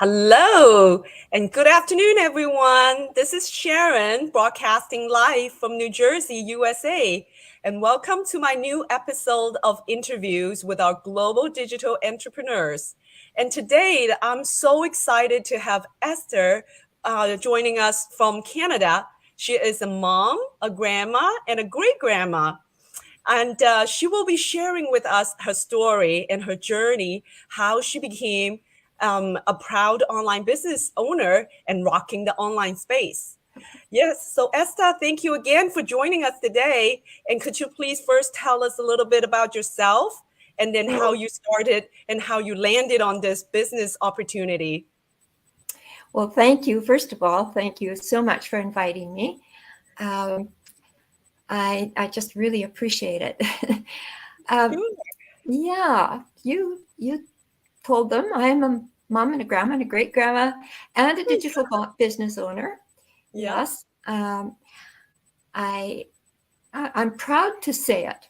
Hello and good afternoon, everyone. This is Sharon broadcasting live from New Jersey, USA. And welcome to my new episode of interviews with our global digital entrepreneurs. And today, I'm so excited to have Esther joining us from Canada. She is a mom, a grandma, and a great grandma. And she will be sharing with us her story and her journey, how she became a proud online business owner and rocking the online space. Yes, so Esther, thank you again for joining us today. And could you please first tell us a little bit about yourself and then how you started and how you landed on this business opportunity? Well, thank you. First of all, thank you so much for inviting me. I just really appreciate it. Yeah, you told them I'm a mom and a grandma and a great grandma and a digital business owner. Yeah. Yes, I'm proud to say it.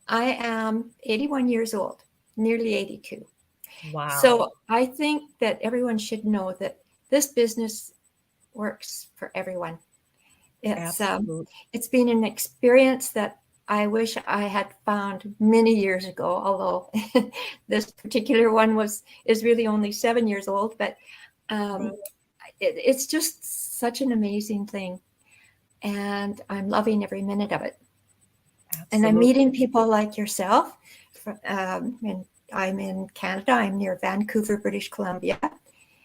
I am 81 years old, nearly 82. Wow. So I think that everyone should know that this business works for everyone. It's been an experience that I wish I had found many years ago, although this particular one is really only 7 years old, but it's just such an amazing thing. And I'm loving every minute of it. Absolutely. And I'm meeting people like yourself. And I'm in Canada. I'm near Vancouver, British Columbia.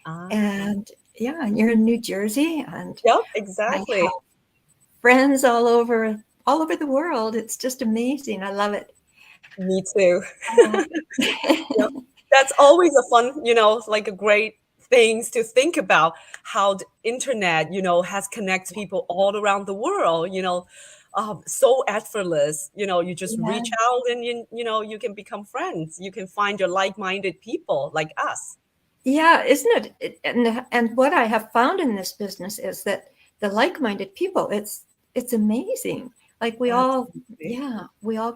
And yeah, you're in New Jersey. And yep, exactly. I have friends all over the world. It's just amazing. I love it. Me too. Yep. That's always a fun, like a great things to think about how the internet, has connected people all around the world, so effortless, you just reach out and, you can become friends. You can find your like-minded people like us. Yeah, isn't it? And what I have found in this business is that the like-minded people, it's amazing. Like we all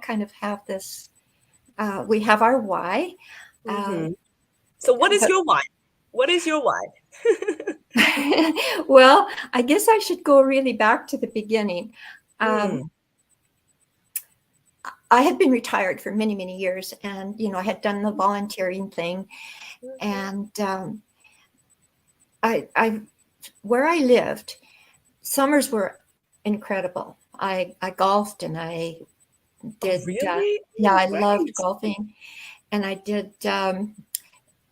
kind of have this, we have our why. So what is your why? What is your why? Well, I guess I should go really back to the beginning. I had been retired for many, many years, and I had done the volunteering thing, and I where I lived, summers were incredible. I golfed and I did. Really? I loved golfing, and I did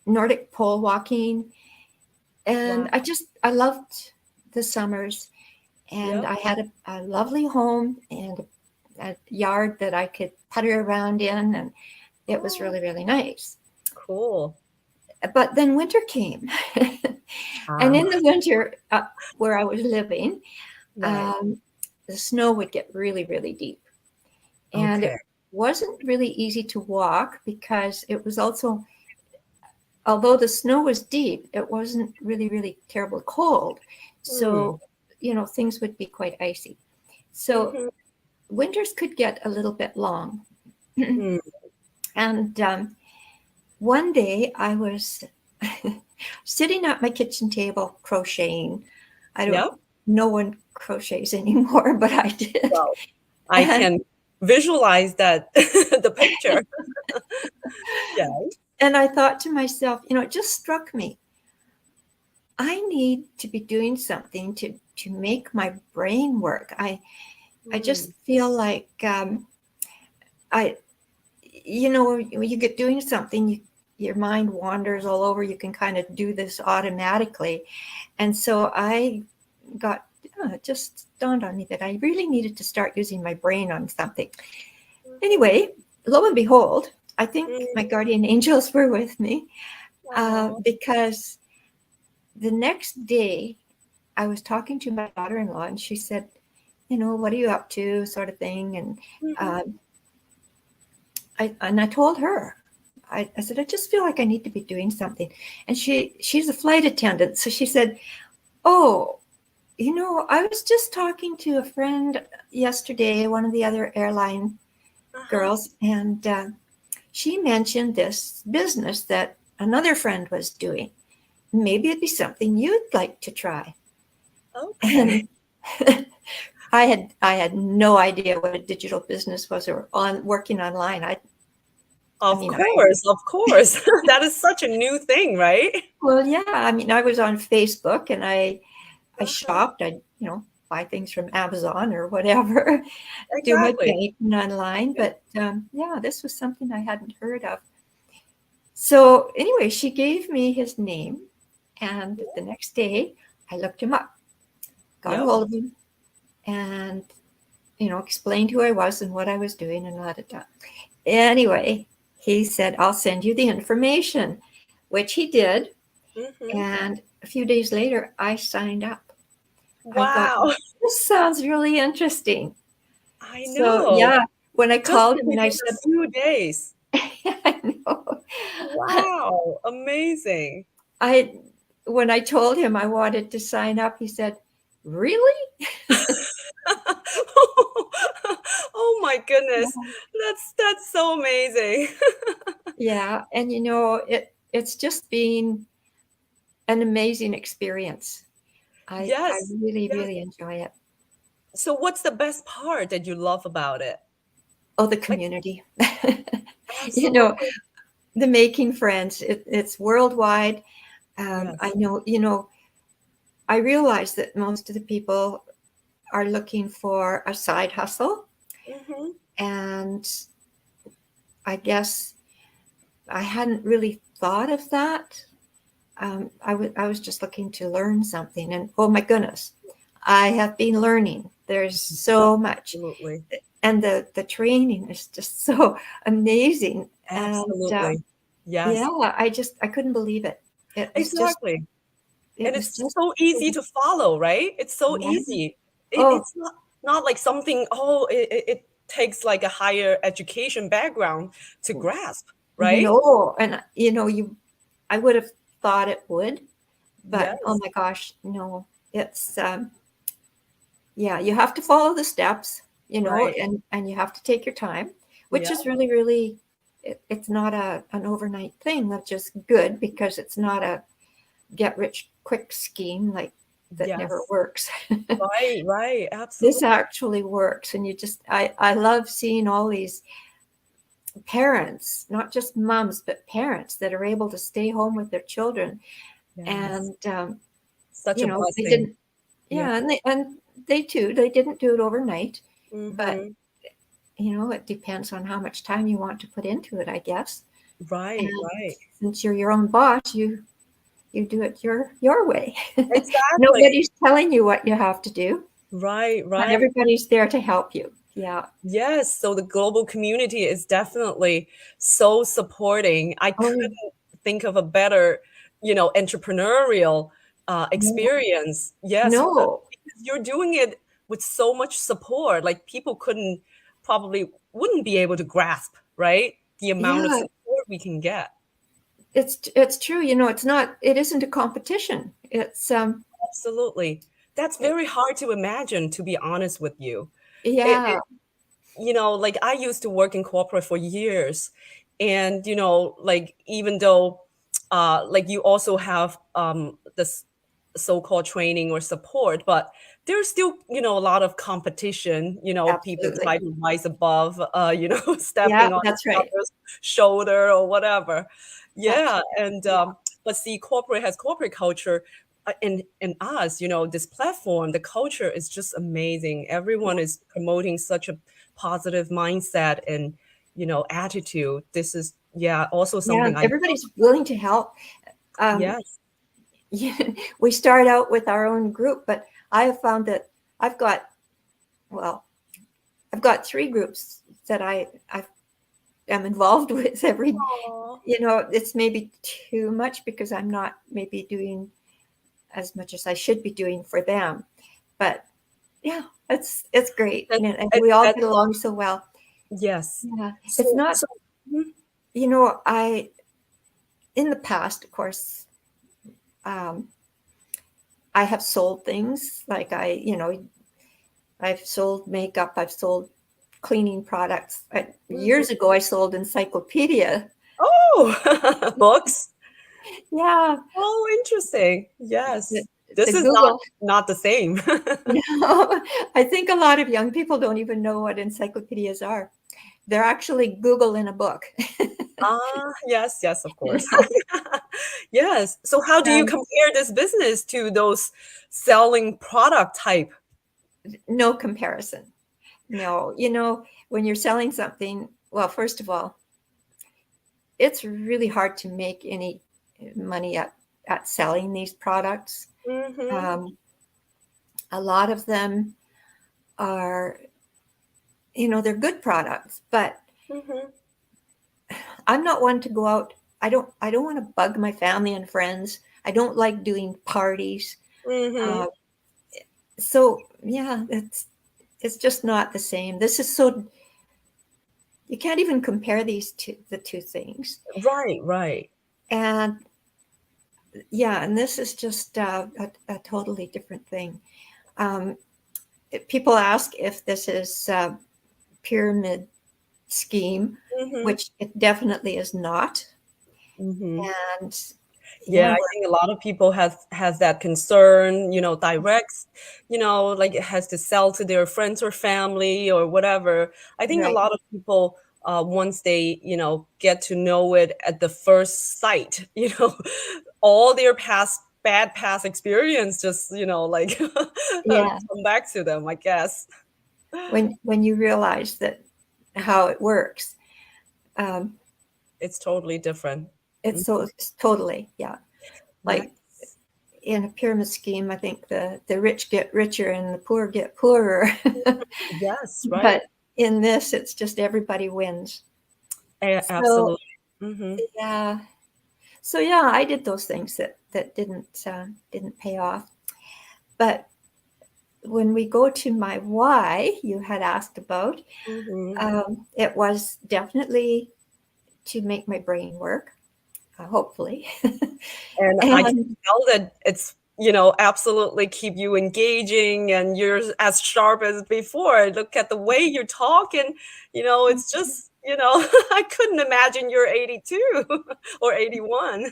Nordic pole walking, and I loved the summers. And I had a lovely home and a yard that I could putter around in, and it was really, really nice. Cool. But then winter came, and in the winter where I was living, the snow would get really, really deep, and it wasn't really easy to walk because it was also, although the snow was deep, it wasn't really, really terribly cold. So things would be quite icy. So winters could get a little bit long. And one day I was sitting at my kitchen table crocheting. No one crochets anymore, but I did. Well, I can visualize that, the picture. Yeah. And I thought to myself, it just struck me. I need to be doing something to make my brain work. I just feel like when you get doing something, your mind wanders all over. You can kind of do this automatically. And so I got, it just dawned on me that I really needed to start using my brain on something. Anyway, lo and behold, I think my guardian angels were with me because the next day I was talking to my daughter-in-law, and she said, what are you up to, sort of thing. And I told her, I said, I just feel like I need to be doing something. And she's a flight attendant. So she said, oh, I was just talking to a friend yesterday, one of the other airline girls, and she mentioned this business that another friend was doing. maybe it'd be something you'd like to try. Okay. And I had no idea what a digital business was or working online. Of course. That is such a new thing, right? Well, yeah, I mean, I was on Facebook and I Uh-huh. shopped. I, buy things from Amazon or whatever, do my Exactly. painting online. But yeah, this was something I hadn't heard of. So anyway, she gave me his name, and the next day I looked him up, got a Yep. hold of him, and explained who I was and what I was doing and da. Anyway, he said, "I'll send you the information," which he did. Mm-hmm. And a few days later, I signed up. I thought, Wow. this sounds really interesting. I So know. yeah, when I Just called him and I within a said, few days. I know. Wow. Amazing. When I told him I wanted to sign up, he said, "Really?" Oh my goodness. That's so amazing. Yeah, and it's just been an amazing experience. I Yes. really, Yes. really enjoy it. So what's the best part that you love about it? Oh, the Like, community. You know, absolutely. the making friends. It's worldwide. I Yes. know, I realize that most of the people are looking for a side hustle, Mm-hmm. and I guess I hadn't really thought of that. I was just looking to learn something, and oh my goodness, I have been learning. There's so much, Absolutely. and the training is just so amazing. And Absolutely. yeah, Yes. I couldn't believe it. It was just Exactly. it And was it's just so easy to follow, right? It's so yeah. easy. Oh It's not like something, it takes like a higher education background to grasp, right? no, and I would have thought it would, but oh Yes. my gosh, no. It's yeah, you have to follow the steps, Right. and you have to take your time, which Yeah. is really, really, it's not an overnight thing. That's just good because it's not a get rich quick scheme like that never Yes. works. Right. Right. This Absolutely. actually works, and I love seeing all these parents, not just moms, but parents that are able to stay home with their children, Yes. and Such a they blessing. didn't, Yeah. yeah, and they didn't do it overnight, but Mm-hmm. it depends on how much time you want to put into it, I guess. Right. And Right. since you're your own boss, you do it your way. Exactly. Nobody's telling you what you have to do, Right. but Right. everybody's there to help you. Yeah. Yes, so the global community is definitely so supporting. I Oh, couldn't think of a better, entrepreneurial no. experience. Yes, No. because you're doing it with so much support. Like people probably wouldn't be able to grasp, right? The amount of Yeah, support we can get. it's true. It isn't a competition. It's Absolutely. That's it, very hard to imagine, to be honest with you. yeah, Like I used to work in corporate for years. And, like even though like you also have this so-called training or support, but there's still, a lot of competition, people absolutely. try to rise above, Yeah, stepping on that's each right. other's shoulder or whatever. That's Yeah. right. And Yeah. but see, corporate has corporate culture. In us, this platform, the culture is just amazing. Everyone is promoting such a positive mindset and attitude. This is, yeah, also Yeah, something I love. everybody's willing to help. Um, Yes. yeah, we start out with our own group, but I have found that I've got, well, I've got three groups that I am involved with every, Aw. it's maybe too much because I'm not maybe doing as much as I should be doing for them. But yeah, it's great. That, And we all that get along so well. yes. Yeah. It's So not, so mhm. in the past, of course, um, I have sold things like I've sold makeup, I've sold cleaning products. Mhm. Years ago, I sold encyclopedia. Oh, books. Yeah. Oh, interesting. The, Yes. This the is Google. not the same. No, I think a lot of young people don't even know what encyclopedias are. They're actually Google in a book. Ah, yes, yes, of course. Yes. So how do you Um, compare this business to those selling product type? no comparison. No, when you're selling something, well, first of all, it's really hard to make any money at selling these products. Mm-hmm. Um, a lot of them are, they're good products, but Mm-hmm. I'm not one to go out. I don't want to bug my family and friends. I don't like doing parties. Mm-hmm. Uh, so yeah, it's just not the same. This is so you can't even compare the two things. Right, right. And yeah, and this is just a totally different thing. Um, People ask if this is a pyramid scheme, Mm-hmm. which it definitely is not. Mm-hmm. And Yeah, yeah, I think a lot of people has that concern, directs, like it has to sell to their friends or family or whatever. I think a right. lot of people once they, get to know it at the first sight, all their past experience just, like Yeah, come back to them, I guess. when you realize that how it works, um, It's totally different. it's totally, yeah. Like Yes. in a pyramid scheme, I think the rich get richer and the poor get poorer. Yes, right. But in this, it's just everybody wins. So Absolutely. Hmm. yeah, so yeah, I did those things that didn't pay off. But when we go to my why, you had asked about, Hmm. it was definitely to make my brain work, hopefully, And I can and tell that it's, absolutely keep you engaging and you're as sharp as before. Look at the way you talk and, it's just, I couldn't imagine you're 82 or 81.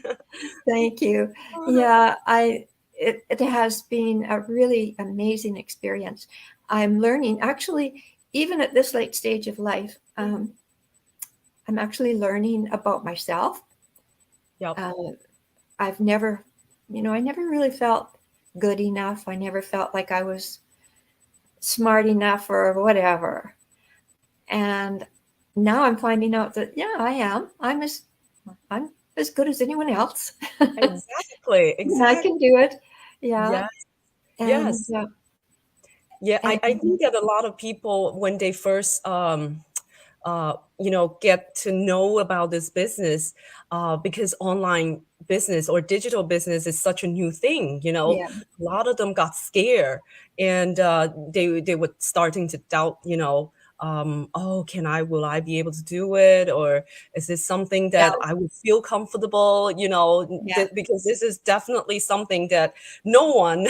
thank you. Yeah, it has been a really amazing experience. I'm learning actually, even at this late stage of life. I'm actually learning about myself. Yep. Uh, I've never, I never really felt good enough. I never felt like I was smart enough or whatever. And now I'm finding out that yeah, I am. I'm as good as anyone else. Exactly. I Exactly. can do it. Yeah, Yes. and Yes. Yeah. I and think that a lot of people, when they first, get to know about this business, because online business or digital business is such a new thing. yeah, A lot of them got scared and they were starting to doubt. Oh, will I be able to do it, or is this something yeah, that I would feel comfortable? yeah, Because this is definitely something that no one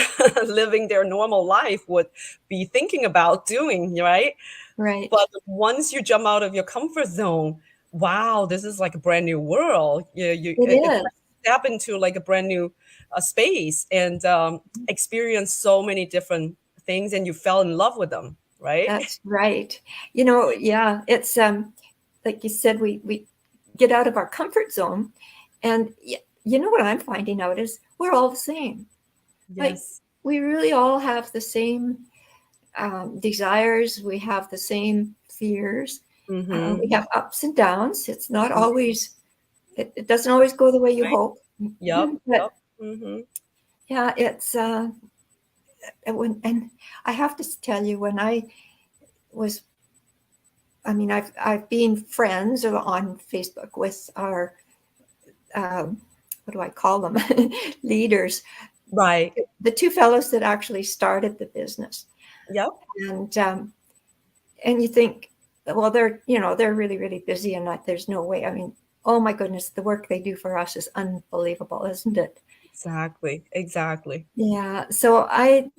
living their normal life would be thinking about doing, right? right. But once you jump out of your comfort zone, wow, this is like a brand new world. It It's is. like step into like a brand new space and experience so many different things, and you fell in love with them, right? That's right. Yeah, it's like you said, we get out of our comfort zone, and you know what I'm finding out is we're all the same. Like Yes. we really all have the same desires. We have the same fears. We Mm-hmm. have ups and downs. It's not always. It doesn't always go the way you Right. hope. Yep. But Yep. Mm-hmm. yeah, it's and I have to tell you when was. I mean, I've been friends on Facebook with our what do I call them leaders, Right. the two fellows that actually started the business, Yep. and and you think, well, they're really really busy, and there's no way. I mean, oh my goodness, the work they do for us is unbelievable, isn't it? Exactly. Exactly. Yeah. So I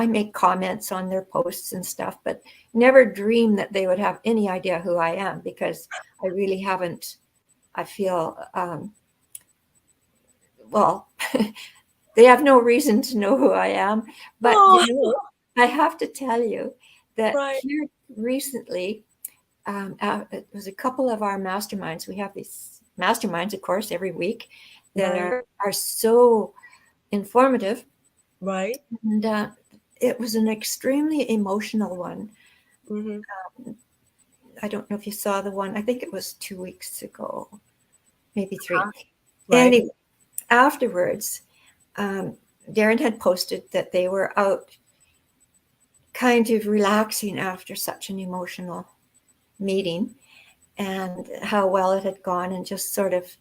make comments on their posts and stuff, but never dream that they would have any idea who I am because I really haven't. I feel well, they have no reason to know who I am. But Oh, I have to tell you that right, here recently, it was a couple of our masterminds. We have these masterminds, of course, every week that right, are so informative. right. And it was an extremely emotional one. Mm-hmm. I don't know if you saw the one. I think it was 2 weeks ago, maybe 3. Right. Anyway, afterwards, Darren had posted that they were out kind of relaxing after such an emotional meeting and how well it had gone, and just sort of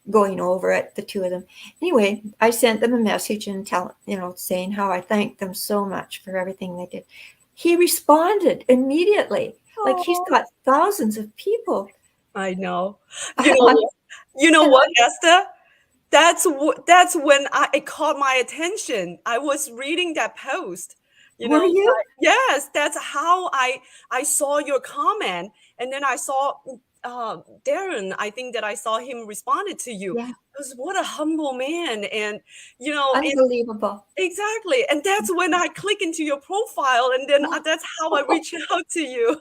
going over it, the two of them. Anyway, I sent them a message and saying how I thanked them so much for everything they did. He responded immediately. Like, he's Oh, got thousands of people. I know. on, You know and what, Esther? That's when it caught my attention. I was reading that post. were you? Yes, that's how I saw your comment, and then I saw Darren. I think that I saw him responded to you. Yeah, What a humble man, and and unbelievable. exactly, and that's when I click into your profile, and then that's how I reach out to you.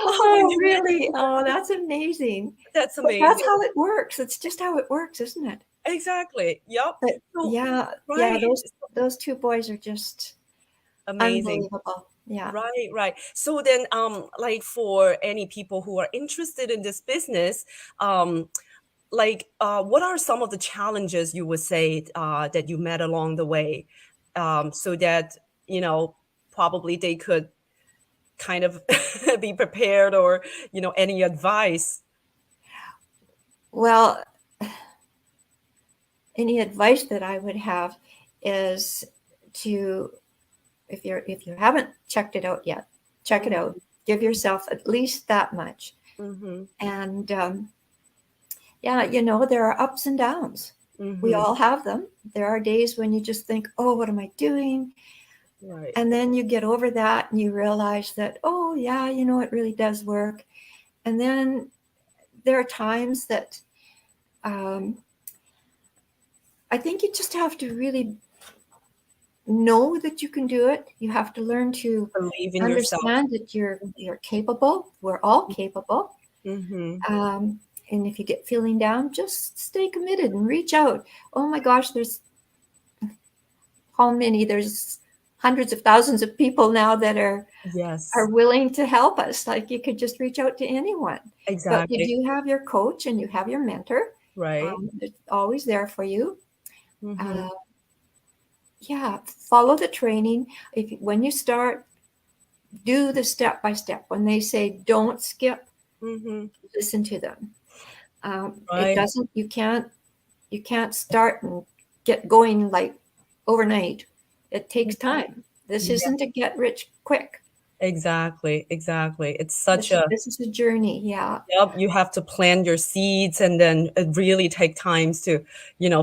Oh, and Oh, really? Oh, that's amazing. that's But that's amazing. how it works. It's just how it works, isn't it? Exactly. Yep. But So yeah, right. those two boys are just Amazing. unbelievable. Yeah. Right, right. So then, like for any people who are interested in this business, what are some of the challenges you would say that you met along the way, so that probably they could kind of be prepared, or any advice? Well, any advice that I would have is to, if you haven't checked it out yet, check it out. Give yourself at least that much. Mm-hmm. And yeah, there are ups and downs. We Mm-hmm. all have them. There are days when you just think, oh, what am I doing? Right. And then you get over that and you realize that, oh, yeah, it really does work. And then there are times that I think you just have to really know that you can do it. You have to learn to Believe in yourself. understand that you're capable. We're all capable. Mm-hmm. And if you get feeling down, just stay committed and reach out. Oh my gosh, there's hundreds of thousands of people now that are Yes, willing to help us. Like, you could just reach out to anyone. But you exactly. do have your coach and you have your mentor. Right. It's always there for you. Mm-hmm. Uh, yeah, follow the training. When you start, do the step by step. When they say don't skip, Mm-hmm. listen to them. It Right. doesn't. You can't start and get going like overnight. It takes time. This Yeah, isn't a get rich quick. exactly. Exactly. It's such a This is a journey. Yeah. Yep, you have to plant your seeds, and then it really take times to,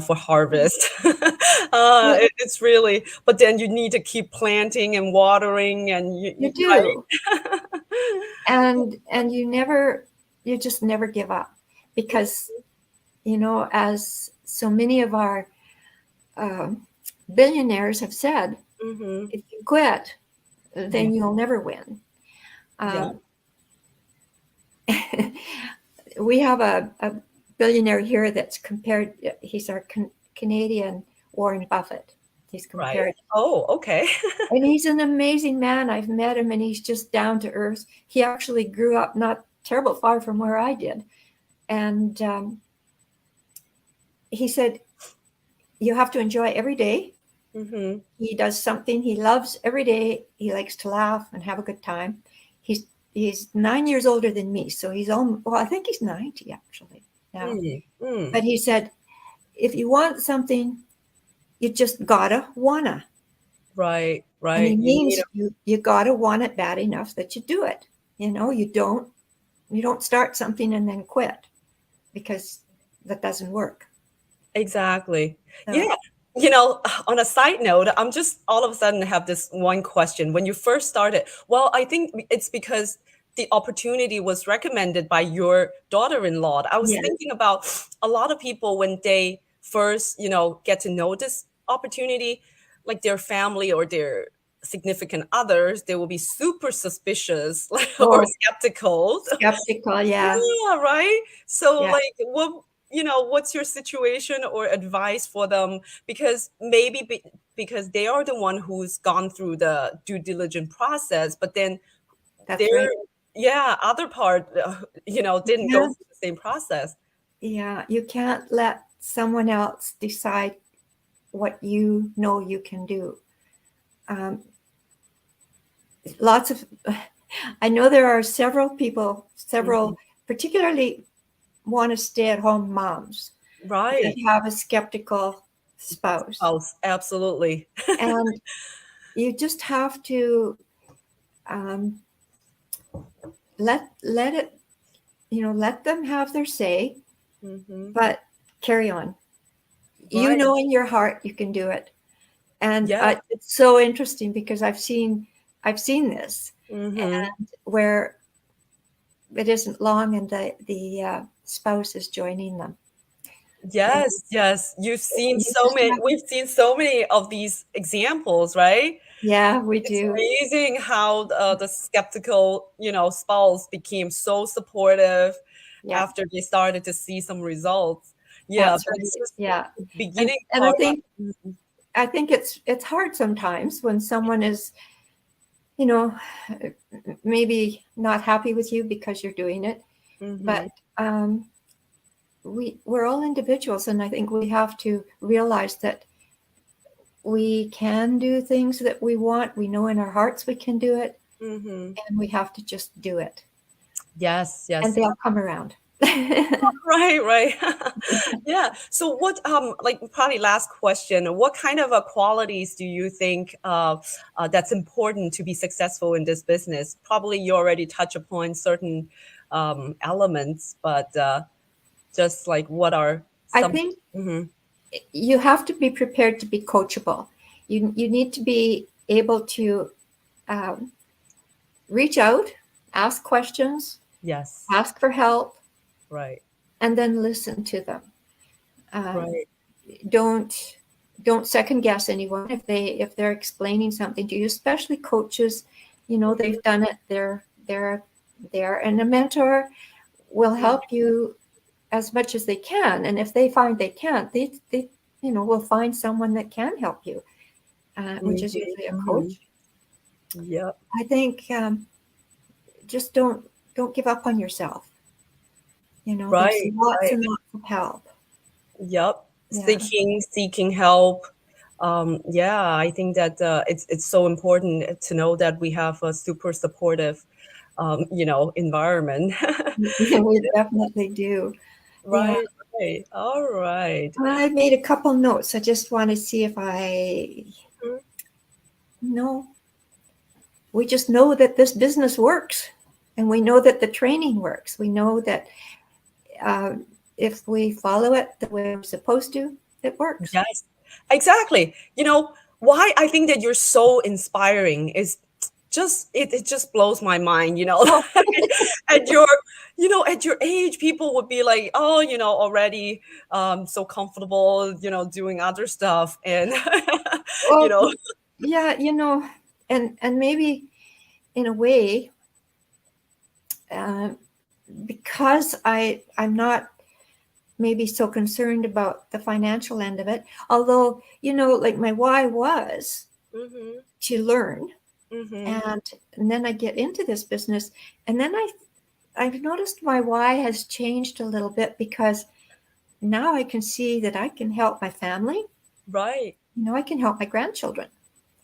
for harvest. Yeah, It's really, but then you need to keep planting and watering, and you right. do. And you just never give up, because as so many of our billionaires have said, Hmm. if you quit, Yeah, then you'll never win. yeah, um, we have a billionaire here that's compared. He's our Canadian Warren Buffett. He's right. compared. Oh, okay. And he's an amazing man. I've met him, and he's just down to earth. He actually grew up not terrible far from where I did. And he said, you have to enjoy every day. Hmm. He does something he loves every day. He likes to laugh and have a good time. He's 9 years older than me. So I think he's 90 actually now. Mm, mm. But he said, if you want something, you just gotta wanna. Right, And he right. You need means you gotta want it bad enough that you do it. You don't start something and then quit, because that doesn't work. exactly. So Yeah. On a side note, I'm just all of a sudden have this one question. When you first started, well, I think it's because the opportunity was recommended by your daughter-in-law. I was yeah, thinking about a lot of people when they first, get to know this opportunity, like their family or their significant others, they will be super suspicious or Oh, skeptical. skeptical. Yeah. Yeah, right. So Yeah. like what's your situation or advice for them? Because maybe because they are the one who's gone through the due diligence process, but then That's their right. other part, didn't go Yeah. through the same process. Yeah. You can't let someone else decide what you know you can do. Lots of, I know there are several people, particularly want to stay at home moms that Right. have a skeptical spouse. Oh, absolutely. And you just have to um, let it, let them have their say, but carry on. You Right. know in your heart you can do it. And Yeah. it's so interesting because I've seen this, Mm-hmm. and where it isn't long and the spouse is joining them. And Yes, yes. you just have, We've seen so many of these examples, right? yeah, we It's do. amazing how the skeptical, spouse became so supportive Yeah, after they started to see some results. Yeah, that's but it's right. just Yeah. the And beginning and part. I think it's hard sometimes when someone is, you know, maybe not happy with you because you're doing it. But Mm-hmm. we're all individuals, and I think we have to realize that we can do things that we want. We know in our hearts we can do it, Mm-hmm. and we have to just do it, Yes, and yes. they'll come around. Right, right. Yeah. So what like probably last question, what kind of qualities do you think that's important to be successful in this business? Probably you already touch upon certain elements, but just like what are I some. think Mhm. you have to be prepared to be coachable. You need to be able to um, reach out, ask questions, Yes. ask for help, Right. and then listen to them. Um, Right. don't second guess anyone if they're explaining something to you, especially coaches. Mhm. They've done it. They're there, and a mentor will help you as much as they can. And if they find they can't, they will find someone that can help you, which is Mhm. usually a Mhm. coach. Yep. I think just don't give up on yourself. There's Right. lots Right. and lots of help. Yep. Yeah. Seeking help. Yeah, I think that it's so important to know that we have a super supportive, environment. We definitely do. Yeah. Right, right. All right. I made a couple notes. I just want to see if I Mhm. know. We just know that this business works, and we know that the training works. We know that uh, if we follow it the way we're supposed to, it works. Yes, exactly. Why I think that you're so inspiring is just it just blows my mind, Oh, at your at your age, people would be like, oh, already so comfortable, doing other stuff and you well, know. yeah, and maybe in a way, uh, because I'm not maybe so concerned about the financial end of it. Although, like my why was Mhm. to learn, Mhm. and then I get into this business, and then I've noticed my why has changed a little bit because now I can see that I can help my family. Right. I can help my grandchildren.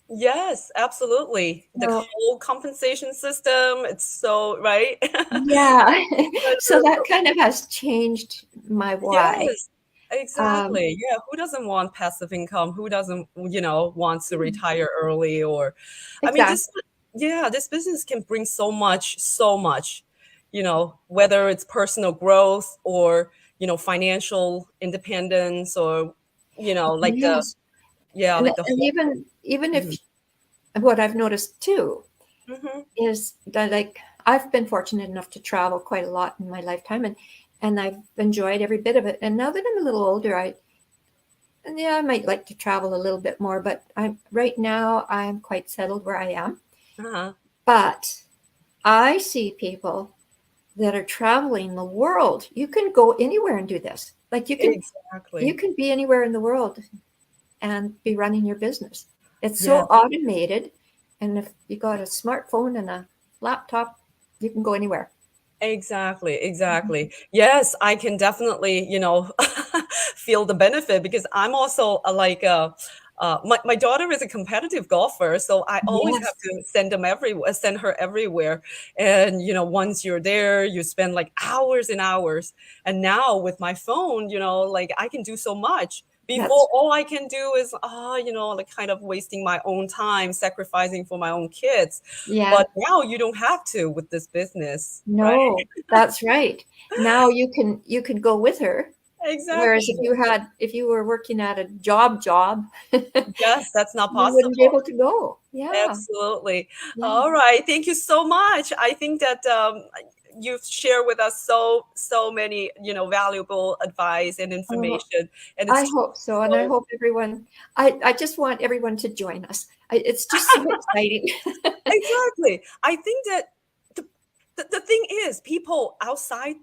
Yes, absolutely. The So whole compensation system, it's so right. yeah, so that kind of has changed my why. Yes, Um, exactly. Yeah, who doesn't want passive income? Who doesn't, want to retire early or I mean exactly. this business can bring so much, whether it's personal growth or, financial independence or, like the Yes, like the and whole. even Mhm. if what I've noticed too Mhm. is that, like, I've been fortunate enough to travel quite a lot in my lifetime, and I've enjoyed every bit of it. And now that I'm a little older, Yeah, I might like to travel a little bit more, but right now I'm quite settled where I am. Uh-huh. But I see people that are traveling the world. You can go anywhere and do this. Like you Exactly. can be anywhere in the world and be running your business. It's so Yeah. automated, and if you got a smartphone and a laptop, you can go anywhere. Exactly, Mhm. exactly. Yes, I can definitely, feel the benefit because I'm also my daughter is a competitive golfer, so I always have Yes, to send her everywhere. And once you're there, you spend like hours and hours. And now with my phone, like I can do so much. Before, that's all I can do is, like kind of wasting my own time, sacrificing for my own kids. yeah. But now you don't have to with this business, right? No, that's right. Now you can go with her. Exactly. Whereas if you were working at a job, you Yes, that's not wouldn't be possible. able to go. Yeah, Absolutely. yeah. All right. Thank you so much. I think that you've shared with us so many, valuable advice and Oh, information. And it's I just hope so, and I so hope everyone. I just want everyone to join us. It's just so exciting. exactly. I think that the, the thing is, people outside,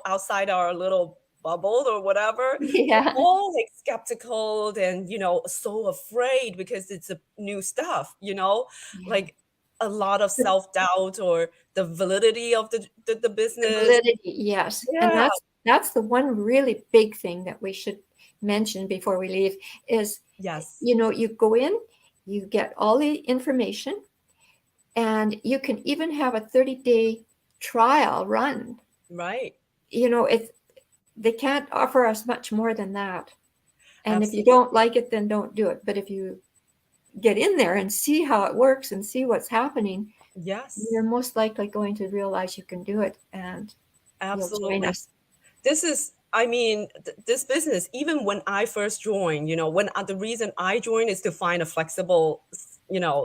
outside our little bubble or whatever, they're Yeah, all like skeptical and, so afraid because it's a new stuff, yeah. like a lot of The, self-doubt or the validity of the the business. validity, yes, and Yeah. that's the one really big thing that we should mention before we leave is, Yes. you go in, you get all the information, and you can even have a 30-day trial run. Right. It's they can't offer us much more than that. And if you Absolutely. don't like it, then don't do it. But if you get in there and see how it works and see what's happening, you're Yes. most likely going to realize you can do it, and you'll join Absolutely. us. This is, I mean, this business, even when I first joined, the reason I joined is to find a flexible,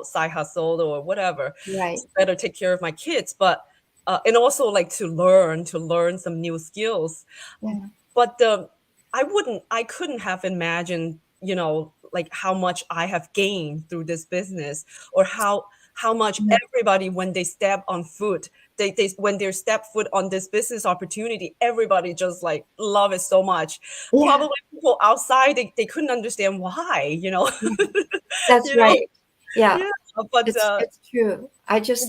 side hustle or whatever, Right. to better take care of my kids, but, and also like to learn some new skills. Yeah. But I couldn't have imagined, like how much I have gained through this business, or how much Yeah. everybody when they step on foot, they when they step foot on this business opportunity, everybody just like love it so much. Yeah. Probably people outside they couldn't understand why, Yeah. That's you know, right. Yeah. yeah, but It's true. yeah.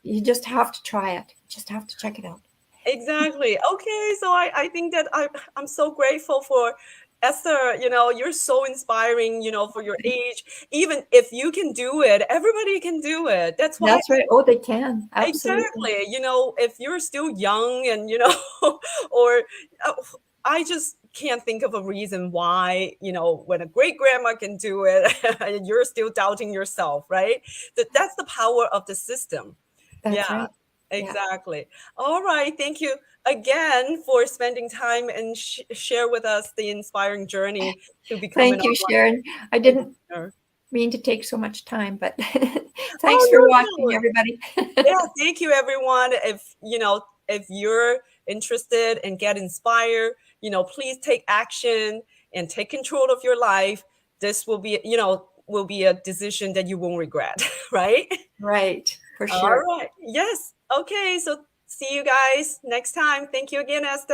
You just have to try it. Just have to check it out. Exactly. Okay, so I think that I'm so grateful for Esther. You're so inspiring, for your age. Even if you can do it, everybody can do it. That's why That's right. Oh, they can. Absolutely. exactly, if you're still young and or uh, I just can't think of a reason why, when a great grandma can do it, and you're still doubting yourself, right? That's the power of the system. That's Yeah, right. Yeah. exactly. All right. Thank you again for spending time and share with us the inspiring journey to become an Thank you, online Sharon. I didn't entrepreneur. mean to take so much time, but thanks Oh, for no, watching, no. everybody. Yeah, thank you, everyone. If you're interested and get inspired, please take action and take control of your life. This will be a decision that you won't regret, right? Right, for All sure. right. Yes. Okay. So see you guys next time. Thank you again, Esther.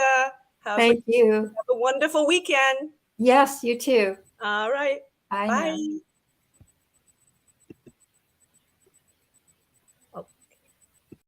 Have a, Thank you. have a wonderful weekend. Yes, you too. All right. Bye now. Bye.